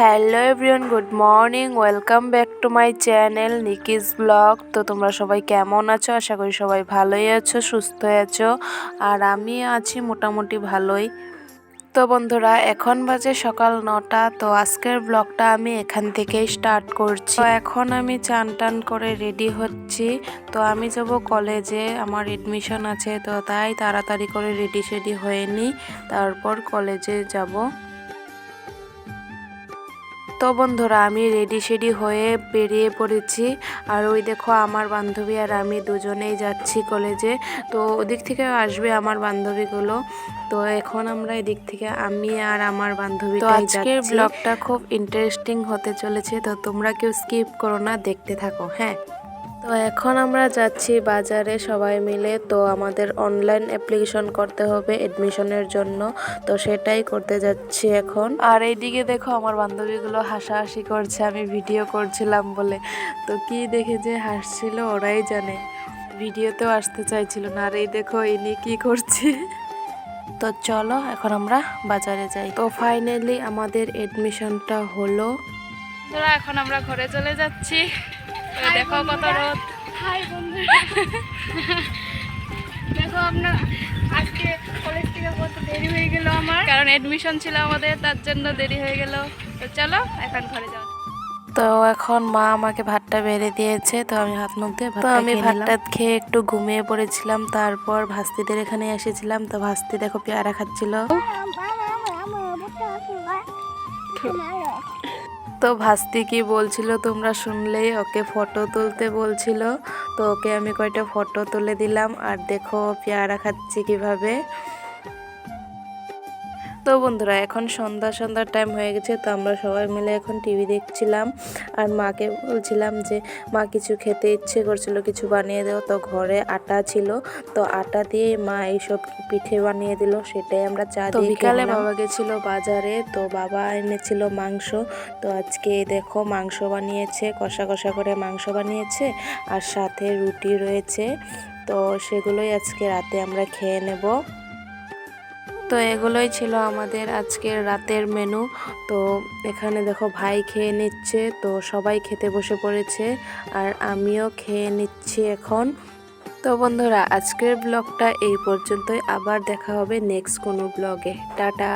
Hello everyone, good morning. Welcome back to my channel Nikki's blog. তো তোমরা সবাই কেমন আছো? আশা করি সবাই ভালোই আছো, সুস্থ আছো। আর আমি আছি মোটামুটি ভালোই। তো বন্ধুরা, এখন বাজে সকাল 9টা। তো আজকের ব্লগটা আমি এখান থেকেই স্টার্ট করছি। তো এখন আমি চান টান করে রেডি হচ্ছি। তো আমি যাব কলেজে, আমার এডমিশন আছে। তো তাই তাড়াতাড়ি করে রেডি সেডি হয়ে নিই, তারপর কলেজে যাব। তো বন্ধুরা, আমি রেডি সেডি হয়ে বেরিয়ে পড়েছি। আর ওই দেখো, আমার বান্ধবী আর আমি দুজনেই যাচ্ছি কলেজে। তো ওদিক থেকে আসবে আমার বান্ধবীগুলো। তো এখন আমরা এদিক থেকে আমি আর আমার বান্ধবীটাই যাচ্ছি। আজকের ব্লগটা খুব ইন্টারেস্টিং হতে চলেছে, তো তোমরা কেউ স্কিপ করো না, দেখতে থাকো। হ্যাঁ, তো এখন আমরা যাচ্ছি বাজারে সবাই মিলে। তো আমাদের অনলাইন অ্যাপ্লিকেশন করতে হবে এডমিশনের জন্য, তো সেটাই করতে যাচ্ছি এখন। আর এইদিকে দেখো, আমার বান্ধবীগুলো হাসাহাসি করছে আমি ভিডিও করছিলাম বলে। তো কি দেখে যে হাসছিল ওরাই জানে, ভিডিওতেও আসতে চাইছিল না। আর এই দেখো ইনি কি করছে। তো চলো এখন আমরা বাজারে যাই। তো ফাইনালি আমাদের এডমিশনটা হলো। এখন আমরা ঘরে চলে যাচ্ছি। দেখো কত রোদ। হাই বন্ধুরা, দেখো আপনার আজকে কলেজ থেকে কত দেরি হয়ে গেল আমার, কারণ এডমিশন ছিল আমাদের, তার জন্য দেরি হয়ে গেল। তো চলো এখন ঘরে যাও। তো এখন মা আমাকে ভাতটা বেড়ে দিয়েছে, তো আমি হাত মুখ দিয়ে ভাতটা খেয়ে একটু ঘুমিয়ে পড়েছিলাম। তারপর ভাস্তিদের এখানে এসেছিলাম। তো ভাস্তি দেখো পেয়ারা খাচ্ছিল। তো ভাস্তি কি বলছিল তোমরা শুনলেই, ওকে ফটো তুলতে বলছিল। তো ওকে আমি কয়টা ফটো তুলে দিলাম। আর দেখো পেয়ারা খাচ্ছি কিভাবে। তো বন্ধুরা, এখন সন্ধ্যার টাইম হয়ে গেছে। তো আমরা সবাই মিলে এখন টিভি দেখছিলাম। আর মাকে বলছিলাম যে মা কিছু খেতে ইচ্ছে করছিল, কিছু বানিয়ে দেও। তো ঘরে আটা ছিল, তো আটা দিয়ে মা এইসব পিঠে বানিয়ে দিল, সেটাই আমরা চা দিয়ে। তো বিকালে বাবা গেছিল বাজারে, তো বাবা এনেছিল মাংস। তো আজকে দেখো মাংস বানিয়েছে, কষা কষা করে মাংস বানিয়েছে, আর সাথে রুটি রয়েছে। তো সেগুলোই আজকে রাতে আমরা খেয়ে নেব। তো এগুলোই ছিল আমাদের আজকের রাতের মেনু। তো এখানে দেখো ভাই খেয়ে নিচ্ছে, তো সবাই খেতে বসে পড়েছে, আর আমিও খেয়ে নিচ্ছি এখন। তো বন্ধুরা, আজকের ব্লগটা এই পর্যন্তই। আবার দেখা হবে নেক্সট কোনো ব্লগে। টাটা।